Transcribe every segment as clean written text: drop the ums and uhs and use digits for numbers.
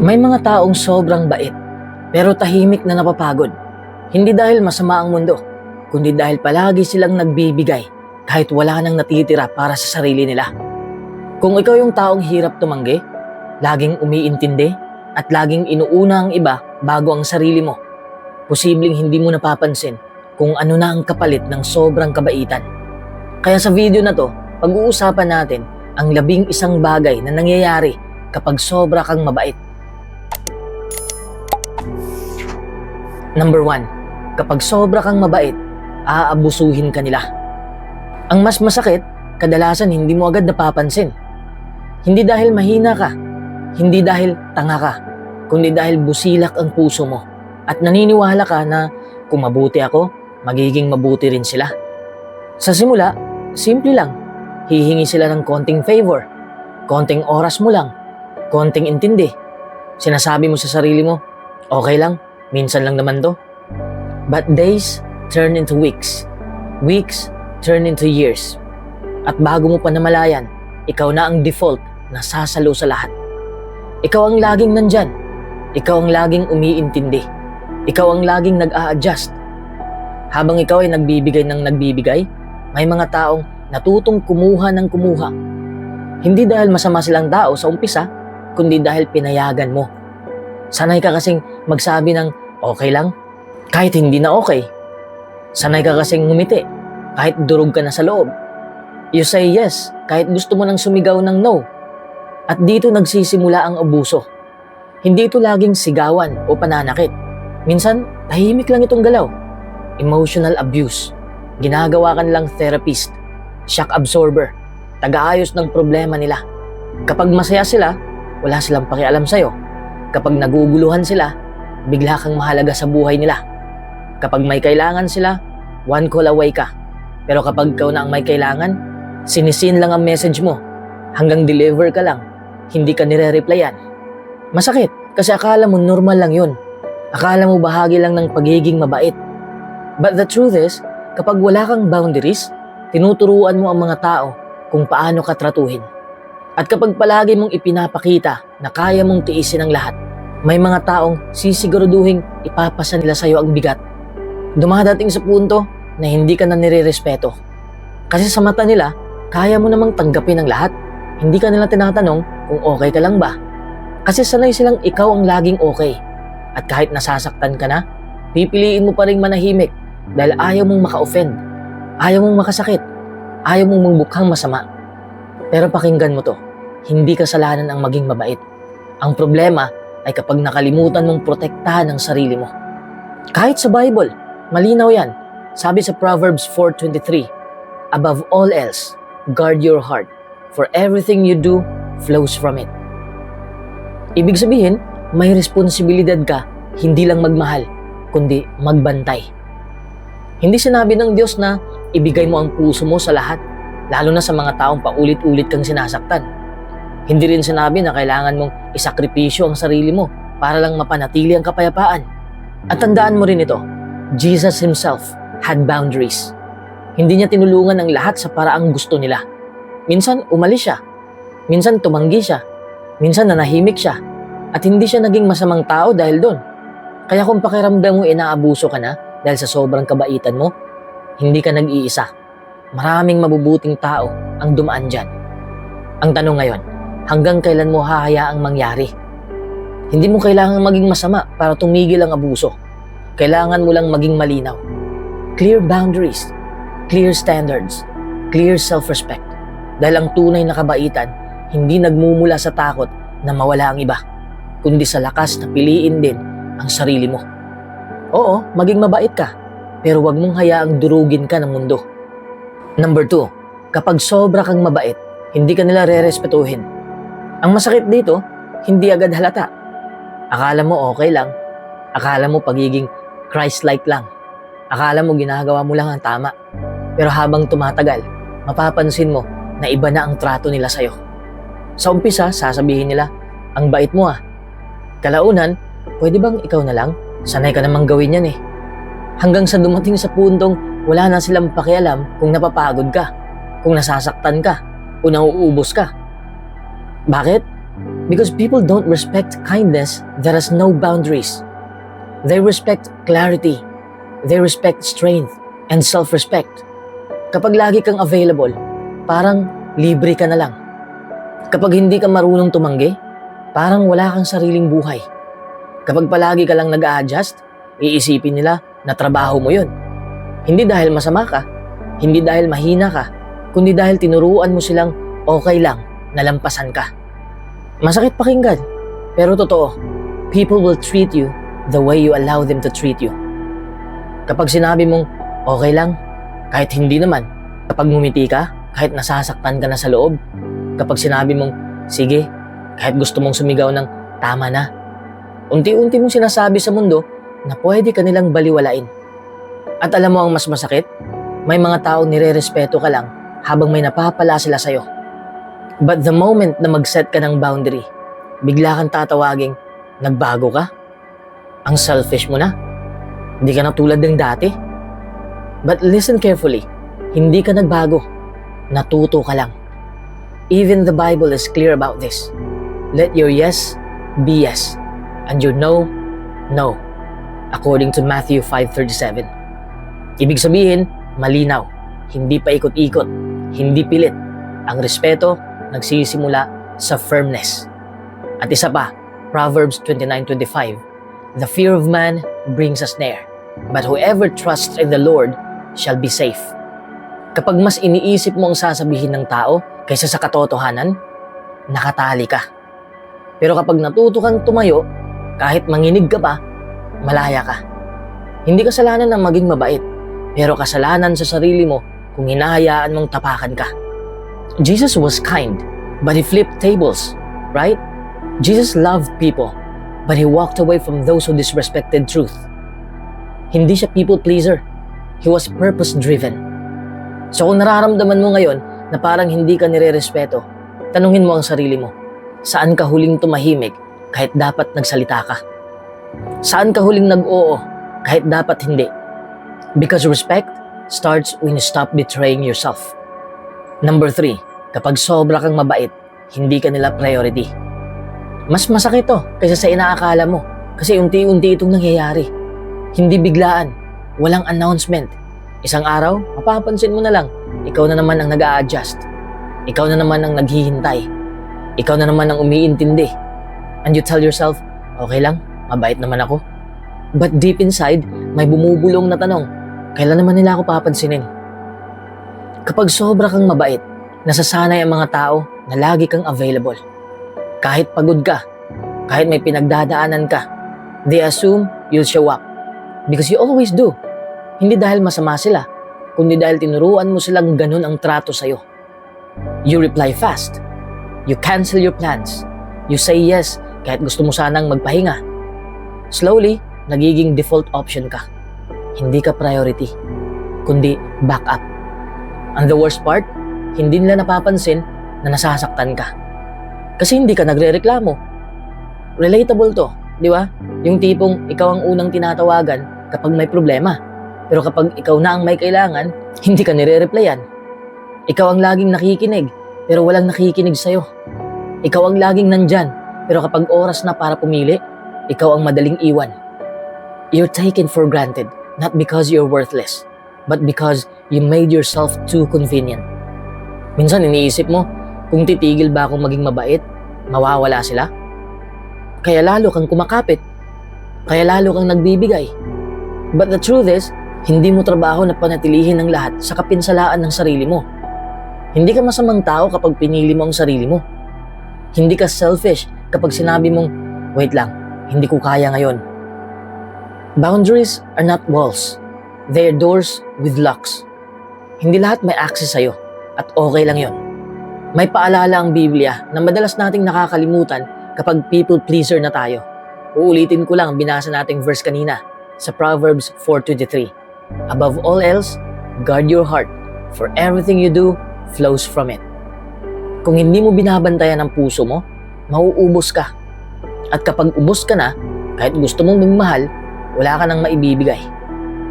May mga taong sobrang bait, pero tahimik na napapagod. Hindi dahil masama ang mundo, kundi dahil palagi silang nagbibigay kahit wala nang natitira para sa sarili nila. Kung ikaw yung taong hirap tumanggi, laging umiintindi, at laging inuuna ang iba bago ang sarili mo, posibleng hindi mo napapansin kung ano na ang kapalit ng sobrang kabaitan. Kaya sa video na to, pag-uusapan natin ang 11 bagay na nangyayari kapag sobra kang mabait. Number 1, kapag sobra kang mabait, aabusuhin ka nila. Ang mas masakit, kadalasan hindi mo agad napapansin. Hindi dahil mahina ka, hindi dahil tanga ka, kundi dahil busilak ang puso mo at naniniwala ka na kung mabuti ako, magiging mabuti rin sila. Sa simula, simple lang. Hihingi sila ng konting favor, konting oras mo lang, konting intindi. Sinasabi mo sa sarili mo, okay lang, minsan lang naman to. But days turn into weeks. Weeks turn into years. At bago mo pa namalayan, ikaw na ang default na sasalo sa lahat. Ikaw ang laging nandyan. Ikaw ang laging umiintindi. Ikaw ang laging nag-a-adjust. Habang ikaw ay nagbibigay ng nagbibigay, may mga taong natutong kumuha ng kumuha. Hindi dahil masama silang tao sa umpisa, kundi dahil pinayagan mo. Sanay ka kasing magsabi ng okay lang, kahit hindi na okay. Sanay ka kasing ngumiti, kahit durog ka na sa loob. You say yes, kahit gusto mo nang sumigaw ng no. At dito nagsisimula ang abuso. Hindi ito laging sigawan o pananakit. Minsan, tahimik lang itong galaw. Emotional abuse. Ginagawa ka nilang therapist, shock absorber, taga-ayos ng problema nila. Kapag masaya sila, wala silang pakialam sa'yo. Kapag naguguluhan sila, bigla kang mahalaga sa buhay nila. Kapag may kailangan sila, one call away ka. Pero kapag ikaw na ang may kailangan, sinisin lang ang message mo. Hanggang deliver ka lang, hindi ka nire-replyan. Masakit kasi akala mo normal lang yun. Akala mo bahagi lang ng pagiging mabait. But the truth is, kapag wala kang boundaries, tinuturuan mo ang mga tao kung paano ka tratuhin. At kapag palagi mong ipinapakita na kaya mong tiisin ang lahat, may mga taong sisiguraduhin ipapasa nila sa'yo ang bigat. Dumadating sa punto na hindi ka na nire-respeto. Kasi sa mata nila, kaya mo namang tanggapin ang lahat. Hindi ka nila tinatanong kung okay ka lang ba. Kasi sanay silang ikaw ang laging okay. At kahit nasasaktan ka na, pipiliin mo pa rin manahimik dahil ayaw mong maka-offend, ayaw mong makasakit, ayaw mong magbukhang masama. Pero pakinggan mo to, hindi kasalanan ang maging mabait. Ang problema ay kapag nakalimutan mong protektahan ang sarili mo. Kahit sa Bible, malinaw yan. Sabi sa Proverbs 4:23, above all else, guard your heart, for everything you do flows from it. Ibig sabihin, may responsibilidad ka, hindi lang magmahal, kundi magbantay. Hindi sinabi ng Diyos na ibigay mo ang puso mo sa lahat, lalo na sa mga taong paulit-ulit kang sinasaktan. Hindi rin sinabi na kailangan mong isakripisyo ang sarili mo para lang mapanatili ang kapayapaan. At tandaan mo rin ito, Jesus Himself had boundaries. Hindi niya tinulungan ang lahat sa paraang gusto nila. Minsan umalis siya, minsan tumanggi siya, minsan nanahimik siya, at hindi siya naging masamang tao dahil doon. Kaya kung pakiramdam mo inaabuso ka na dahil sa sobrang kabaitan mo, hindi ka nag-iisa. Maraming mabubuting tao ang dumaan dyan. Ang tanong ngayon, hanggang kailan mo hahayaang mangyari? Hindi mo kailangang maging masama para tumigil ang abuso. Kailangan mo lang maging malinaw. Clear boundaries, clear standards, clear self-respect. Dahil ang tunay na kabaitan, hindi nagmumula sa takot na mawala ang iba, kundi sa lakas na piliin din ang sarili mo. Oo, maging mabait ka, pero wag mong hayaang durugin ka ng mundo. Number 2, kapag sobra kang mabait, hindi ka nila re-respetuhin. Ang masakit dito, hindi agad halata. Akala mo okay lang, akala mo pagiging Christ-like lang, akala mo ginagawa mo lang ang tama. Pero habang tumatagal, mapapansin mo na iba na ang trato nila sa'yo. Sa umpisa, sasabihin nila, ang bait mo ah. Kalaunan, pwede bang ikaw na lang? Sanay ka namang gawin yan eh. Hanggang sa dumating sa puntong wala na silang pakialam kung napapagod ka, kung nasasaktan ka, o nauubos ka. Bakit? Because people don't respect kindness that has no boundaries. They respect clarity. They respect strength and self-respect. Kapag lagi kang available, parang libre ka na lang. Kapag hindi ka marunong tumanggi, parang wala kang sariling buhay. Kapag palagi ka lang nag-a-adjust, iisipin nila na trabaho mo yun. Hindi dahil masama ka, hindi dahil mahina ka, kundi dahil tinuruan mo silang okay lang na lampasan ka. Masakit pakinggan, pero totoo, people will treat you the way you allow them to treat you. Kapag sinabi mong okay lang, kahit hindi naman. Kapag ngumiti ka, kahit nasasaktan ka na sa loob. Kapag sinabi mong sige, kahit gusto mong sumigaw ng tama na. Unti-unti mong sinasabi sa mundo na pwede ka nilang baliwalain. At alam mo ang mas masakit? May mga taong nire-respeto ka lang habang may napapala sila sa'yo. But the moment na mag-set ka ng boundary, bigla kang tatawaging, nagbago ka? Ang selfish mo na? Hindi ka na tulad ng dati? But listen carefully, hindi ka nagbago. Natuto ka lang. Even the Bible is clear about this. Let your yes be yes, and your no, no. According to Matthew 5:37. Ibig sabihin, malinaw, hindi pa ikot-ikot, hindi pilit. Ang respeto nagsisimula sa firmness. At isa pa, Proverbs 29:25. The fear of man brings a snare, but whoever trusts in the Lord shall be safe. Kapag mas iniisip mo ang sasabihin ng tao kaysa sa katotohanan, nakatali ka. Pero kapag natuto kang tumayo, kahit manginig ka pa, malaya ka. Hindi kasalanan ng maging mabait, pero kasalanan sa sarili mo kung hinahayaan mong tapakan ka. Jesus was kind, but he flipped tables, right? Jesus loved people, but he walked away from those who disrespected truth. Hindi siya people pleaser. He was purpose-driven. So kung nararamdaman mo ngayon na parang hindi ka nire-respeto, tanungin mo ang sarili mo. Saan ka huling tumahimik kahit dapat nagsalita ka? Saan ka huling nag-oo kahit dapat hindi? Because respect starts when you stop betraying yourself. Number 3, kapag sobra kang mabait, hindi ka nila priority. Mas masakit to kaysa sa inaakala mo kasi unti-unti itong nangyayari. Hindi biglaan. Walang announcement. Isang araw, mapapansin mo na lang, ikaw na naman ang nag-a-adjust. Ikaw na naman ang naghihintay. Ikaw na naman ang umiintindi. And you tell yourself, okay lang, mabait naman ako. But deep inside, may bumubulong na tanong, kailan naman nila ako papansinin? Kapag sobra kang mabait, nasasanay ang mga tao na lagi kang available. Kahit pagod ka, kahit may pinagdadaanan ka, they assume you'll show up. Because you always do. Hindi dahil masama sila, kundi dahil tinuruan mo silang ganun ang trato sa'yo. You reply fast. You cancel your plans. You say yes kahit gusto mo sanang magpahinga. Slowly, nagiging default option ka. Hindi ka priority, kundi backup. And the worst part, hindi nila napapansin na nasasaktan ka. Kasi hindi ka nagre-reklamo. Relatable to, di ba? Yung tipong ikaw ang unang tinatawagan kapag may problema. Pero kapag ikaw na ang may kailangan, hindi ka nire-replyan. Ikaw ang laging nakikinig, pero walang nakikinig sa'yo. Ikaw ang laging nandyan, pero kapag oras na para pumili, ikaw ang madaling iwan. You're taken for granted, not because you're worthless, but because you made yourself too convenient. Minsan iniisip mo, kung titigil ba akong maging mabait, mawawala sila? Kaya lalo kang kumakapit. Kaya lalo kang nagbibigay. But the truth is, hindi mo trabaho na panatilihin ang lahat sa kapinsalaan ng sarili mo. Hindi ka masamang tao kapag pinili mo ang sarili mo. Hindi ka selfish kapag sinabi mong, wait lang, hindi ko kaya ngayon. Boundaries are not walls. They are doors with locks. Hindi lahat may access sa'yo at okay lang yon. May paalala ang Biblia na madalas nating nakakalimutan kapag people pleaser na tayo. Uulitin ko lang ang binasa nating verse kanina sa Proverbs 4:23. Above all else, guard your heart, for everything you do flows from it. Kung hindi mo binabantayan ang puso mo, mauubos ka. At kapag ubos ka na, kahit gusto mong magmahal, wala ka nang maibibigay.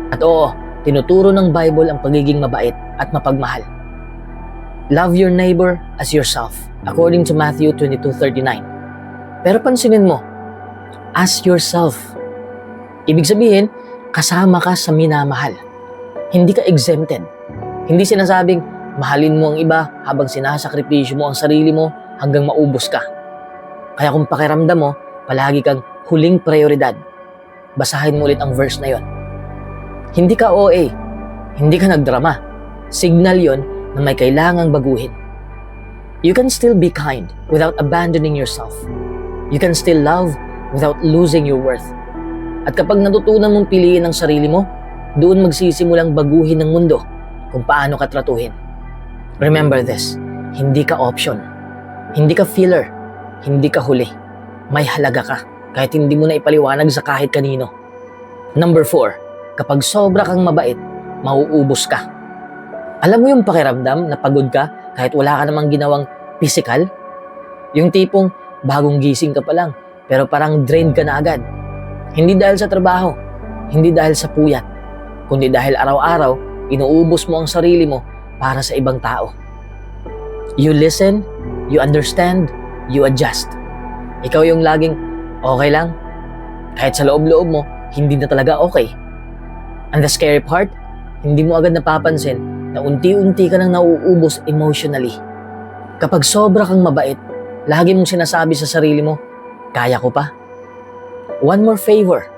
At oo, tinuturo ng Bible ang pagiging mabait at mapagmahal. Love your neighbor as yourself, according to Matthew 22:39. Pero pansinin mo, as yourself. Ibig sabihin, kasama ka sa minamahal. Hindi ka exempted. Hindi sinasabing mahalin mo ang iba habang sinasakripisyo mo ang sarili mo hanggang maubos ka. Kaya kung pakiramdam mo, palagi kang huling prioridad, basahin mo ulit ang verse na yon. Hindi ka OA, hindi ka nagdrama. Signal yon na may kailangang baguhin. You can still be kind without abandoning yourself. You can still love without losing your worth. At kapag natutunan mong piliin ang sarili mo, doon magsisimulang baguhin ng mundo kung paano ka tratuhin. Remember this, hindi ka option. Hindi ka filler. Hindi ka huli. May halaga ka kahit hindi mo na ipaliwanag sa kahit kanino. Number 4, kapag sobra kang mabait, mauubos ka. Alam mo yung pakiramdam na pagod ka kahit wala ka namang ginawang physical? Yung tipong bagong gising ka pa lang pero parang drained ka na agad. Hindi dahil sa trabaho, hindi dahil sa puyat, kundi dahil araw-araw inuubos mo ang sarili mo para sa ibang tao. You listen, you understand, you adjust. Ikaw yung laging okay lang, kahit sa loob-loob mo, hindi na talaga okay. And the scary part, hindi mo agad napapansin na unti-unti ka nang nauubos emotionally. Kapag sobra kang mabait, lagi mong sinasabi sa sarili mo, kaya ko pa. One more favor,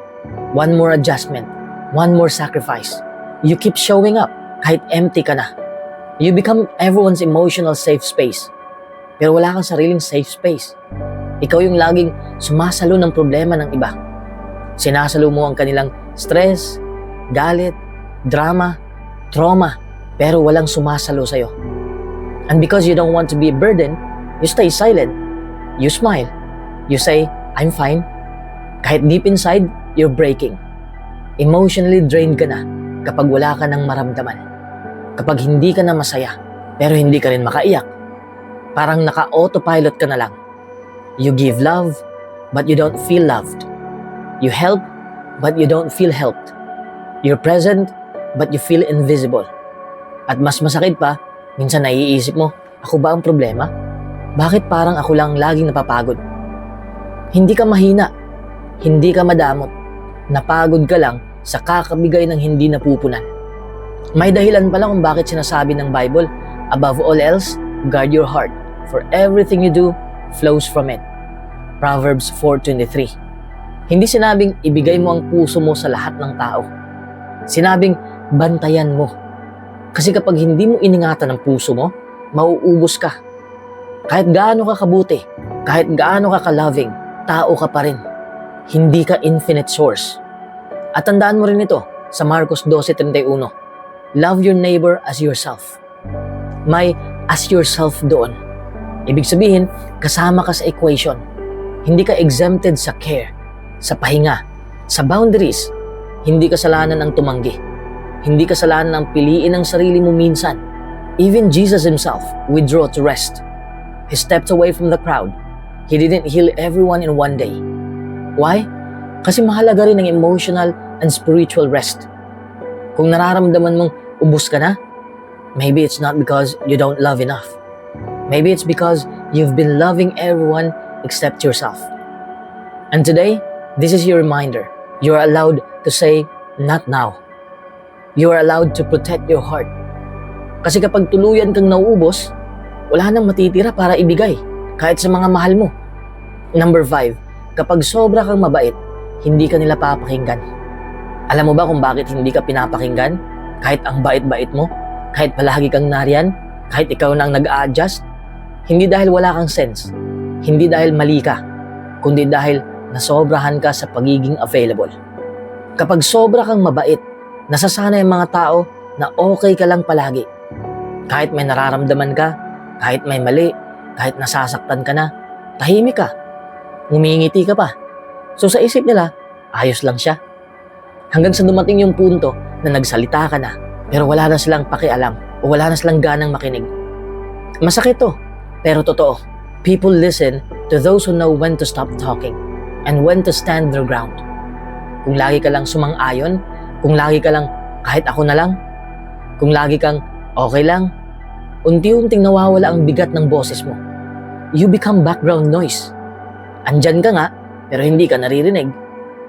one more adjustment, one more sacrifice. You keep showing up kahit empty ka na. You become everyone's emotional safe space. Pero wala kang sariling safe space. Ikaw yung laging sumasalo ng problema ng iba. Sinasalo mo ang kanilang stress, galit, drama, trauma, pero walang sumasalo sa'yo. And because you don't want to be a burden, you stay silent. You smile. You say, I'm fine. Kahit deep inside, you're breaking. Emotionally drained ka na kapag wala ka nang maramdaman. Kapag hindi ka na masaya, pero hindi ka rin makaiyak. Parang naka-autopilot ka na lang. You give love, but you don't feel loved. You help, but you don't feel helped. You're present, but you feel invisible. At mas masakit pa, minsan naiisip mo, ako ba ang problema? Bakit parang ako lang laging napapagod? Hindi ka mahina, hindi ka madamot. Napagod ka lang sa kakabigay ng hindi napupunan. May dahilan pala kung bakit sinasabi ng Bible, above all else, guard your heart, for everything you do flows from it. Proverbs 4:23. Hindi sinabing ibigay mo ang puso mo sa lahat ng tao. Sinabing bantayan mo. Kasi kapag hindi mo iningatan ang puso mo, mauubos ka. Kahit gaano ka kabuti, kahit gaano ka ka-loving, tao ka pa rin. Hindi ka infinite source. At tandaan mo rin ito sa Marcos 12:31. Love your neighbor as yourself. May as yourself doon. Ibig sabihin, kasama ka sa equation. Hindi ka exempted sa care, sa pahinga, sa boundaries. Hindi kasalanan ang tumanggi. Hindi kasalanan ang piliin ang sarili mo minsan. Even Jesus himself withdrew to rest. He stepped away from the crowd. He didn't heal everyone in one day. Why? Kasi mahalaga rin ang emotional and spiritual rest. Kung nararamdaman mong ubos ka na, maybe it's not because you don't love enough. Maybe it's because you've been loving everyone except yourself. And today, this is your reminder. You are allowed to say, not now. You are allowed to protect your heart. Kasi kapag tuluyan kang nauubos, wala nang matitira para ibigay, kahit sa mga mahal mo. Number 5, kapag sobra kang mabait, hindi ka nila papakinggan. Alam mo ba kung bakit hindi ka pinapakinggan? Kahit ang bait-bait mo, kahit palagi kang nariyan, kahit ikaw na ang nag-a-adjust? Hindi dahil wala kang sense, hindi dahil mali ka, kundi dahil nasobrahan ka sa pagiging available. Kapag sobra kang mabait, nasasanay ang mga tao na okay ka lang palagi. Kahit may nararamdaman ka, kahit may mali, kahit nasasaktan ka na, tahimik ka, ngumingiti ka pa. So sa isip nila, ayos lang siya. Hanggang sa dumating yung punto na nagsalita ka na, pero wala na silang pakialam o wala na silang ganang makinig. Masakit to, pero totoo. People listen to those who know when to stop talking and when to stand their ground. Kung lagi ka lang sumang-ayon, kung lagi ka lang kahit ako na lang, kung lagi kang okay lang, unti-unting nawawala ang bigat ng boses mo. You become background noise. Andyan ka nga, pero hindi ka naririnig.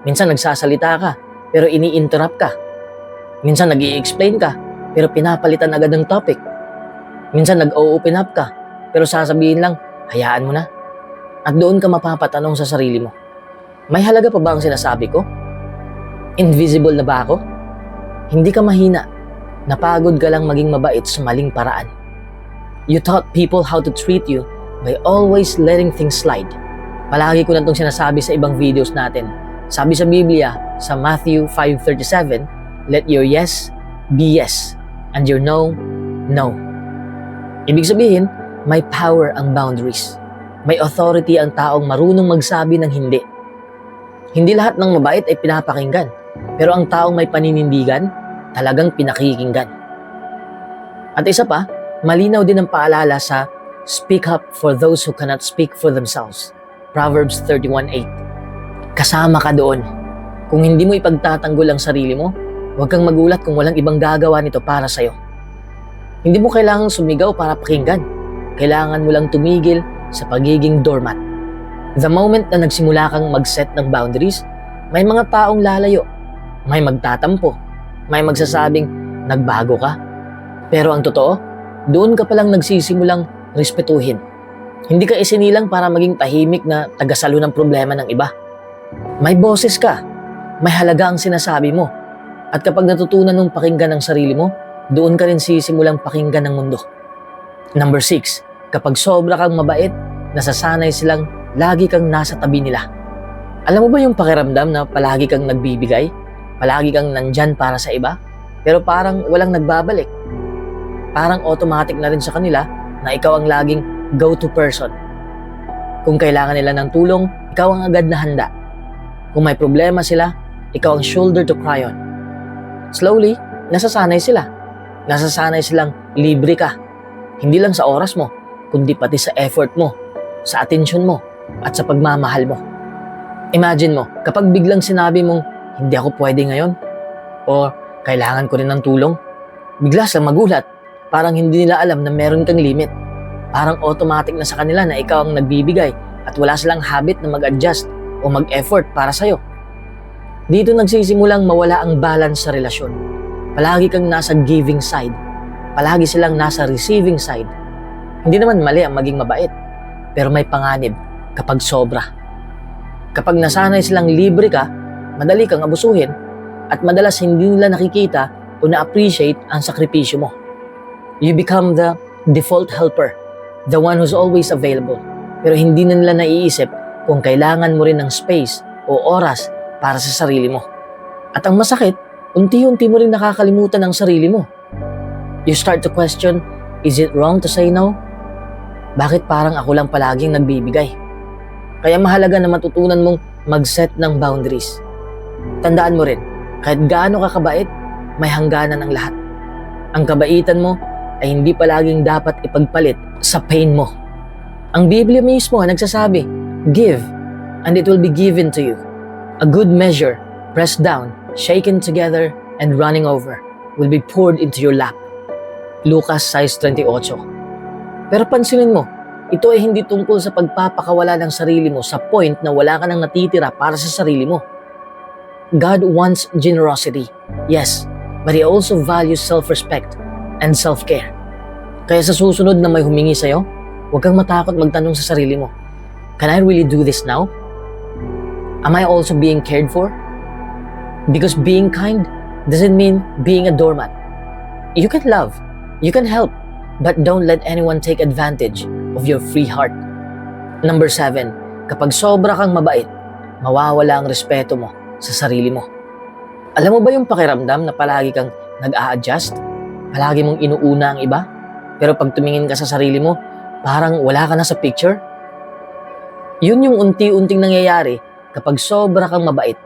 Minsan nagsasalita ka, pero ini-interrupt ka. Minsan nag-i-explain ka, pero pinapalitan agad ng topic. Minsan nag-o-open up ka, pero sasabihin lang, hayaan mo na. At doon ka mapapatanong sa sarili mo, may halaga pa ba ang sinasabi ko? Invisible na ba ako? Hindi ka mahina. Napagod ka lang maging mabait sa maling paraan. You taught people how to treat you by always letting things slide. Palagi ko na itong sinasabi sa ibang videos natin. Sabi sa Biblia, sa Matthew 5:37, let your yes be yes, and your no, no. Ibig sabihin, may power ang boundaries. May authority ang taong marunong magsabi ng hindi. Hindi lahat ng mabait ay pinapakinggan, pero ang taong may paninindigan, talagang pinakikinggan. At isa pa, malinaw din ang paalala sa speak up for those who cannot speak for themselves. Proverbs 31:8. Kasama ka doon. Kung hindi mo ipagtatanggol ang sarili mo, huwag kang magulat kung walang ibang gagawa nito para sa'yo. Hindi mo kailangang sumigaw para pakinggan. Kailangan mo lang tumigil sa pagiging doormat. The moment na nagsimula kang mag-set ng boundaries, may mga taong lalayo, may magtatampo, may magsasabing nagbago ka. Pero ang totoo, doon ka palang nagsisimulang respetuhin. Hindi ka isinilang para maging tahimik na tagasalo ng problema ng iba. May boses ka, may halaga ang sinasabi mo. At kapag natutunan mong pakinggan ang sarili mo, doon ka rin sisimulang pakinggan ng mundo. Number 6, kapag sobra kang mabait, nasasanay silang lagi kang nasa tabi nila. Alam mo ba yung pakiramdam na palagi kang nagbibigay? Palagi kang nandyan para sa iba? Pero parang walang nagbabalik. Parang automatic na rin sa kanila na ikaw ang laging go-to person. Kung kailangan nila ng tulong, ikaw ang agad na handa. Kung may problema sila, ikaw ang shoulder to cry on. Slowly, nasasanay sila. Nasasanay silang libre ka. Hindi lang sa oras mo, kundi pati sa effort mo, sa atensyon mo, at sa pagmamahal mo. Imagine mo, kapag biglang sinabi mong, hindi ako pwede ngayon, o kailangan ko rin ng tulong, bigla silang magulat. Parang hindi nila alam na meron kang limit. Parang automatic na sa kanila na ikaw ang nagbibigay at wala silang habit na mag-adjust o mag-effort para sa'yo. Dito nagsisimulang mawala ang balance sa relasyon. Palagi kang nasa giving side. Palagi silang nasa receiving side. Hindi naman mali ang maging mabait, pero may panganib kapag sobra. Kapag nasanay silang libre ka, madali kang abusuhin at madalas hindi nila nakikita o na-appreciate ang sakripisyo mo. You become the default helper, the one who's always available. Pero hindi na nila naiisip kung kailangan mo rin ng space o oras para sa sarili mo. At ang masakit, unti-unti mo rin nakakalimutan ang sarili mo. You start to question, is it wrong to say no? Bakit parang ako lang palaging nagbibigay? Kaya mahalaga na matutunan mong mag-set ng boundaries. Tandaan mo rin, kahit gaano ka kabait, may hangganan ang lahat. Ang kabaitan mo ay hindi palaging dapat ipagpalit sa pain mo. Ang Biblia mismo nagsasabi, give, and it will be given to you. A good measure, pressed down, shaken together, and running over, will be poured into your lap. Lucas 6:28. Pero pansinin mo, ito ay hindi tungkol sa pagpapakawala ng sarili mo sa point na wala ka nang natitira para sa sarili mo. God wants generosity, yes, but He also values self-respect and self-care. Kaya sa susunod na may humingi sa'yo, huwag kang matakot magtanong sa sarili mo, can I really do this now? Am I also being cared for? Because being kind doesn't mean being a doormat. You can love, you can help, but don't let anyone take advantage of your free heart. Number 7, kapag sobra kang mabait, mawawala ang respeto mo sa sarili mo. Alam mo ba yung pakiramdam na palagi kang nag-a-adjust? Palagi mong inuuna ang iba? Pero pag tumingin ka sa sarili mo, parang wala ka na sa picture? Yun yung unti-unting nangyayari kapag sobra kang mabait.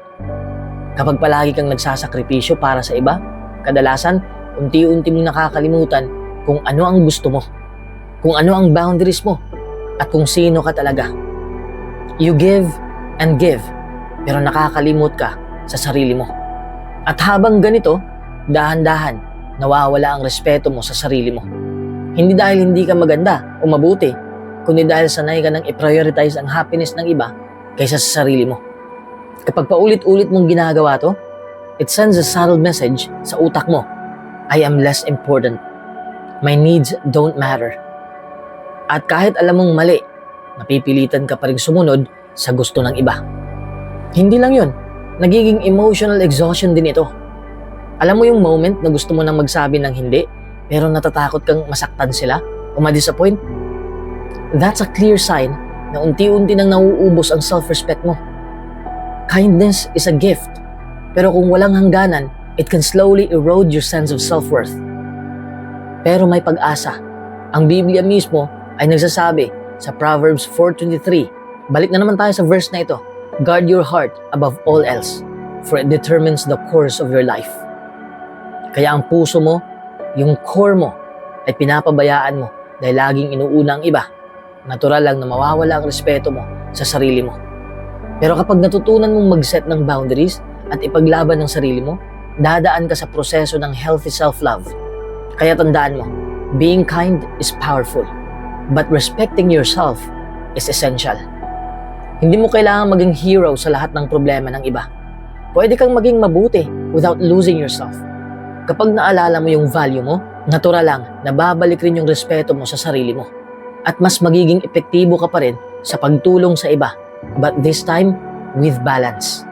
Kapag palagi kang nagsasakripisyo para sa iba, kadalasan, unti-unti mong nakakalimutan kung ano ang gusto mo, kung ano ang boundaries mo, at kung sino ka talaga. You give and give, pero nakakalimot ka sa sarili mo. At habang ganito, dahan-dahan, nawawala ang respeto mo sa sarili mo. Hindi dahil hindi ka maganda o mabuti, kundi dahil sanay ka nang i-prioritize ang happiness ng iba kaysa sa sarili mo. Kapag paulit-ulit mong ginagawa to, it sends a subtle message sa utak mo. I am less important. My needs don't matter. At kahit alam mong mali, napipilitan ka pa rin sumunod sa gusto ng iba. Hindi lang yun, nagiging emotional exhaustion din ito. Alam mo yung moment na gusto mo nang magsabi ng hindi, pero natatakot kang masaktan sila o ma-disappoint? That's a clear sign na unti-unti nang nauubos ang self-respect mo. Kindness is a gift, pero kung walang hangganan, it can slowly erode your sense of self-worth. Pero may pag-asa. Ang Biblia mismo ay nagsasabi sa Proverbs 4:23, balik na naman tayo sa verse na ito, guard your heart above all else, for it determines the course of your life. Kaya ang puso mo, yung core mo, ay pinapabayaan mo dahil laging inuuna ang iba. Natural lang na mawawala ang respeto mo sa sarili mo. Pero kapag natutunan mong mag-set ng boundaries at ipaglaban ng sarili mo, dadaan ka sa proseso ng healthy self-love. Kaya tandaan mo, being kind is powerful, but respecting yourself is essential. Hindi mo kailangan maging hero sa lahat ng problema ng iba. Pwede kang maging mabuti without losing yourself. Kapag naalala mo yung value mo, natural lang na babalik rin yung respeto mo sa sarili mo. At mas magiging epektibo ka pa rin sa pagtulong sa iba, but this time with balance.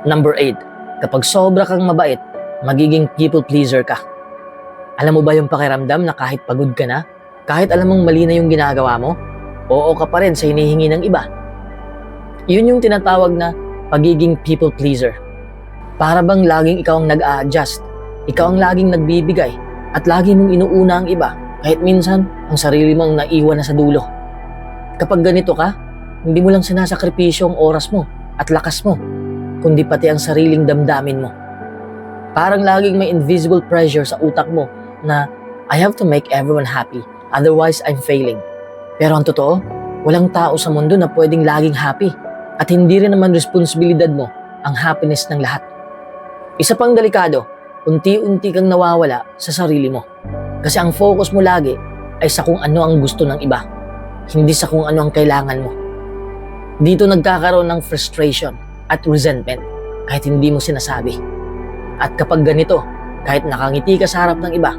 Number 8, kapag sobra kang mabait, magiging people pleaser ka. Alam mo ba yung pakiramdam na kahit pagod ka na, kahit alam mong mali na yung ginagawa mo, oo ka pa rin sa hinihingi ng iba. Yun yung tinatawag na pagiging people pleaser. Para bang laging ikaw ang nag-a-adjust, ikaw ang laging nagbibigay, at lagi mong inuuna ang iba, kahit minsan ang sarili mo ang naiwan na sa dulo. Kapag ganito ka, hindi mo lang sinasakripisyo ang oras mo at lakas mo, kundi pati ang sariling damdamin mo. Parang laging may invisible pressure sa utak mo na I have to make everyone happy, otherwise I'm failing. Pero ang totoo, walang tao sa mundo na pwedeng laging happy at hindi rin naman responsibilidad mo ang happiness ng lahat. Isa pang delikado, unti-unti kang nawawala sa sarili mo. Kasi ang focus mo lagi ay sa kung ano ang gusto ng iba, hindi sa kung ano ang kailangan mo. Dito nagkakaroon ng frustration at resentment kahit hindi mo sinasabi. At kapag ganito, kahit nakangiti ka sa harap ng iba,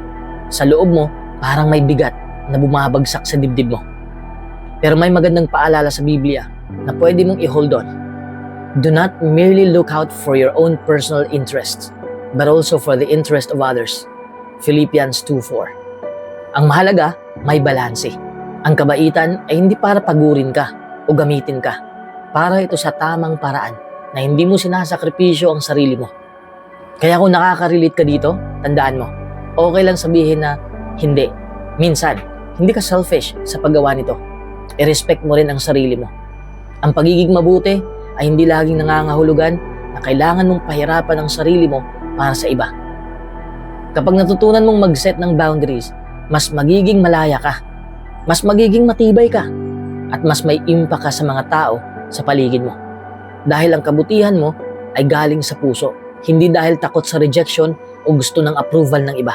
sa loob mo parang may bigat na bumabagsak sa dibdib mo. Pero may magandang paalala sa Biblia na pwede mong i-hold on. Do not merely look out for your own personal interests, but also for the interest of others. Philippians 2:4. Ang mahalaga, may balanse. Ang kabaitan ay hindi para pagurin ka o gamitin ka. Para ito sa tamang paraan na hindi mo sinasakripisyo ang sarili mo. Kaya kung nakaka-relate ka dito, tandaan mo, okay lang sabihin na hindi. Minsan, hindi ka selfish sa paggawa nito. I-respect mo rin ang sarili mo. Ang pagiging mabuti ay hindi laging nangangahulugan na kailangan mong pahirapan ang sarili mo para sa iba. Kapag natutunan mong mag-set ng boundaries, mas magiging malaya ka, mas magiging matibay ka, at mas may impact ka sa mga tao sa paligid mo. Dahil ang kabutihan mo ay galing sa puso, hindi dahil takot sa rejection o gusto ng approval ng iba.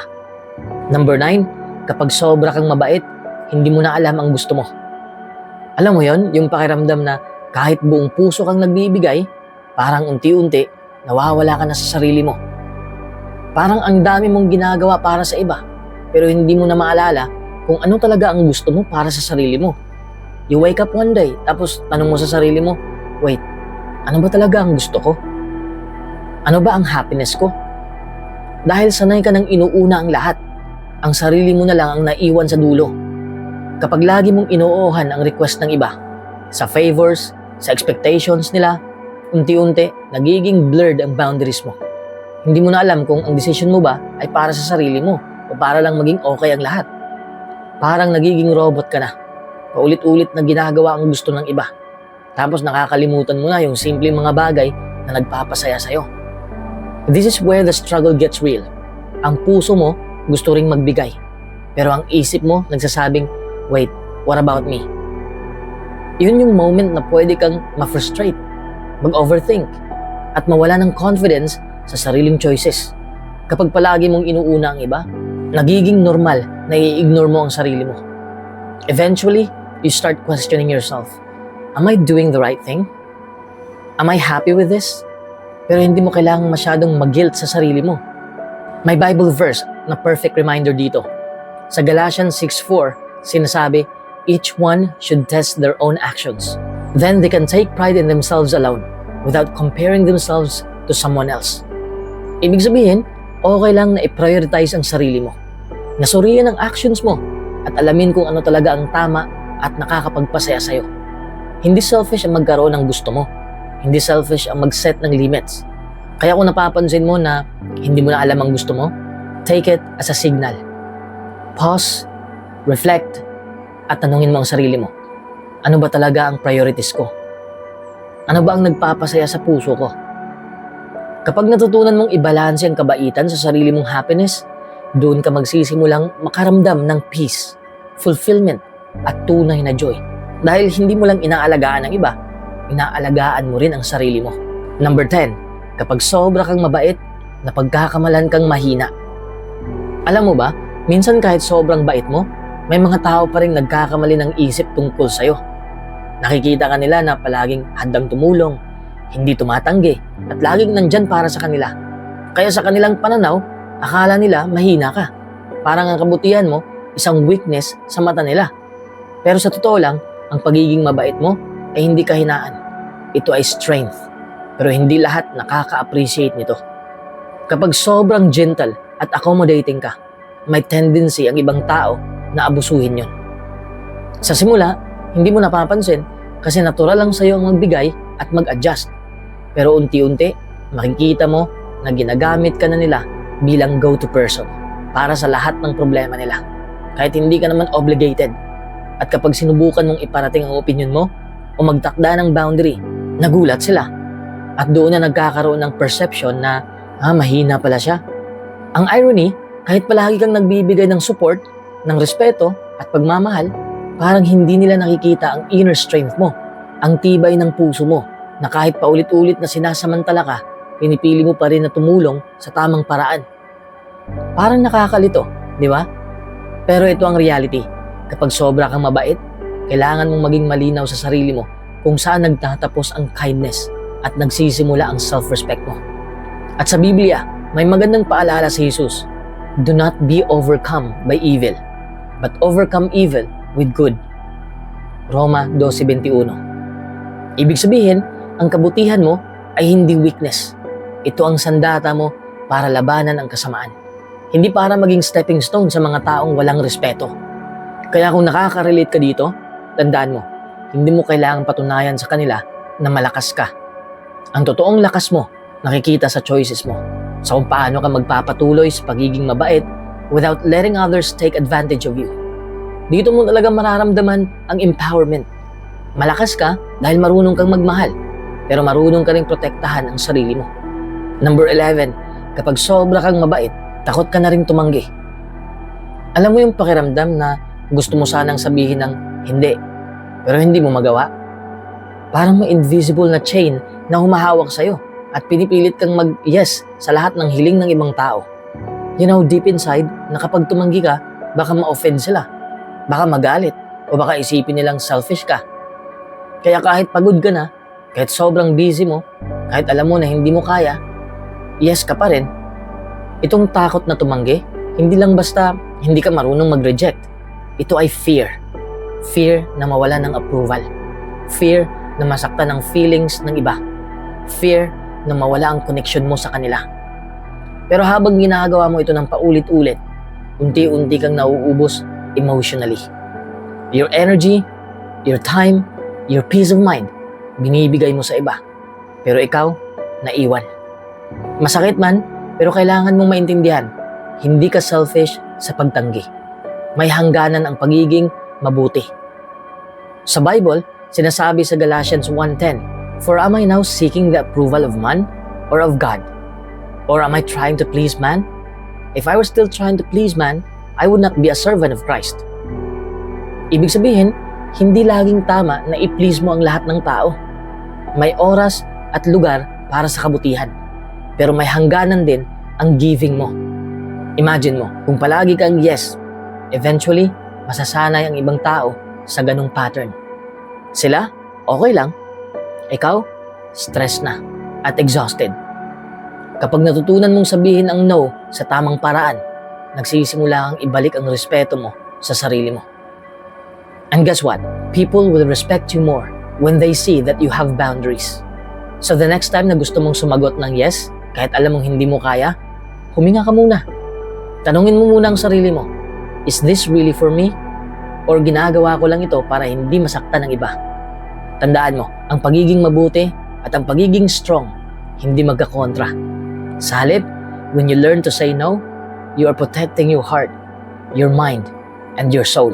Number 9, kapag sobra kang mabait, hindi mo na alam ang gusto mo. Alam mo yon, yung pakiramdam na kahit buong puso kang nagbibigay, parang unti-unti, nawawala ka na sa sarili mo. Parang ang dami mong ginagawa para sa iba, pero hindi mo na maalala kung ano talaga ang gusto mo para sa sarili mo. You wake up one day, tapos tanong mo sa sarili mo, wait, ano ba talaga ang gusto ko? Ano ba ang happiness ko? Dahil sanay ka nang inuuna ang lahat, ang sarili mo na lang ang naiwan sa dulo. Kapag lagi mong inuuhan ang request ng iba, sa favors, sa expectations nila, unti-unti, nagiging blurred ang boundaries mo. Hindi mo na alam kung ang decision mo ba ay para sa sarili mo o para lang maging okay ang lahat. Parang nagiging robot ka na. Paulit-ulit na ginagawa ang gusto ng iba. Tapos nakakalimutan mo na yung simpleng mga bagay na nagpapasaya sa'yo. This is where the struggle gets real. Ang puso mo gusto ring magbigay. Pero ang isip mo nagsasabing, wait, what about me? Yun yung moment na pwede kang ma-frustrate, mag-overthink, at mawala ng confidence sa sariling choices. Kapag palagi mong inuuna ang iba, nagiging normal na i-ignore mo ang sarili mo. Eventually, you start questioning yourself. Am I doing the right thing? Am I happy with this? Pero hindi mo kailangang masyadong mag-guilt sa sarili mo. May Bible verse na perfect reminder dito. Sa Galatians 6:4, sinasabi, each one should test their own actions. Then they can take pride in themselves alone without comparing themselves to someone else. Ibig sabihin, okay lang na i-prioritize ang sarili mo. Nasuriyan ang actions mo at alamin kung ano talaga ang tama at nakakapagpasaya sa'yo. Hindi selfish ang magkaroon ng gusto mo. Hindi selfish ang mag-set ng limits. Kaya kung napapansin mo na hindi mo na alam ang gusto mo, take it as a signal. Pause, reflect, at tanungin mo ang sarili mo. Ano ba talaga ang priorities ko? Ano ba ang nagpapasaya sa puso ko? Kapag natutunan mong ibalanse ang kabaitan sa sarili mong happiness, doon ka magsisimulang makaramdam ng peace, fulfillment, at tunay na joy. Dahil hindi mo lang inaalagaan ang iba, inaalagaan mo rin ang sarili mo. Number 10, kapag sobra kang mabait, napagkakamalan kang mahina. Alam mo ba, minsan kahit sobrang bait mo, may mga tao pa rin nagkakamali ng isip tungkol sa'yo. Nakikita ka nila na palaging handang tumulong, hindi tumatanggi, at laging nandyan para sa kanila. Kaya sa kanilang pananaw, akala nila mahina ka. Parang ang kabutihan mo, isang weakness sa mata nila. Pero sa totoo lang, ang pagiging mabait mo ay hindi kahinaan. Ito ay strength. Pero hindi lahat nakaka-appreciate nito. Kapag sobrang gentle at accommodating ka, may tendency ang ibang tao na abusuhin yon. Sa simula, hindi mo napapansin kasi natural lang sa'yo ang magbigay at mag-adjust. Pero unti-unti, makikita mo na ginagamit ka na nila bilang go-to person para sa lahat ng problema nila. Kahit hindi ka naman obligated. At kapag sinubukan mong iparating ang opinion mo o magtakda ng boundary, nagulat sila. At doon na nagkakaroon ng perception na, mahina pala siya. Ang irony, kahit palagi kang nagbibigay ng support, ng respeto at pagmamahal, parang hindi nila nakikita ang inner strength mo, ang tibay ng puso mo, na kahit paulit-ulit na sinasamantala ka, pinipili mo pa rin na tumulong sa tamang paraan. Parang nakakalito, di ba? Pero ito ang reality. Kapag sobra kang mabait, kailangan mong maging malinaw sa sarili mo kung saan nagtatapos ang kindness at nagsisimula ang self-respect mo. At sa Biblia, may magandang paalala si Jesus. Do not be overcome by evil, but overcome evil with good. Roma 12:21. Ibig sabihin, ang kabutihan mo ay hindi weakness. Ito ang sandata mo para labanan ang kasamaan. Hindi para maging stepping stone sa mga taong walang respeto. Kaya kung nakaka-relate ka dito, tandaan mo, hindi mo kailangang patunayan sa kanila na malakas ka. Ang totoong lakas mo, nakikita sa choices mo. Sa kung paano ka magpapatuloy sa pagiging mabait without letting others take advantage of you. Dito mo talaga mararamdaman ang empowerment. Malakas ka dahil marunong kang magmahal, pero marunong ka rin protektahan ang sarili mo. Number 11, kapag sobra kang mabait, takot ka na rin tumanggi. Alam mo yung pakiramdam na gusto mo sanang sabihin ng hindi, pero hindi mo magawa? Parang may invisible na chain na humahawak sa'yo at pinipilit kang mag-yes sa lahat ng hiling ng ibang tao. You know, deep inside, na kapag tumanggi ka, baka ma-offend sila. Baka magalit o baka isipin nilang selfish ka. Kaya kahit pagod ka na, kahit sobrang busy mo, kahit alam mo na hindi mo kaya, yes ka pa rin. Itong takot na tumanggi, hindi lang basta hindi ka marunong mag-reject. Ito ay fear. Fear na mawala ng approval. Fear na masaktan ang feelings ng iba. Fear na mawala ang connection mo sa kanila. Pero habang ginagawa mo ito ng paulit-ulit, unti-unti kang nauubos emotionally. Your energy, your time, your peace of mind, binibigay mo sa iba. Pero ikaw, naiwan. Masakit man, pero kailangan mong maintindihan, hindi ka selfish sa pagtanggi. May hangganan ang pagiging mabuti. Sa Bible, sinasabi sa Galatians 1:10, "For am I now seeking the approval of man or of God? Or am I trying to please man? If I were still trying to please man, I would not be a servant of Christ." Ibig sabihin, hindi laging tama na i-please mo ang lahat ng tao. May oras at lugar para sa kabutihan. Pero may hangganan din ang giving mo. Imagine mo, kung palagi kang yes, eventually, masasanay ang ibang tao sa ganong pattern. Sila, okay lang. Ikaw, stress na, at exhausted. Kapag natutunan mong sabihin ang no sa tamang paraan, nagsisimula kang ibalik ang respeto mo sa sarili mo. And guess what? People will respect you more when they see that you have boundaries. So the next time na gusto mong sumagot ng yes, kahit alam mong hindi mo kaya, huminga ka muna. Tanungin mo muna ang sarili mo, is this really for me? Or ginagawa ko lang ito para hindi masaktan ng iba? Tandaan mo, ang pagiging mabuti at ang pagiging strong, hindi magkakontra. Sa halip, when you learn to say no, you are protecting your heart, your mind, and your soul.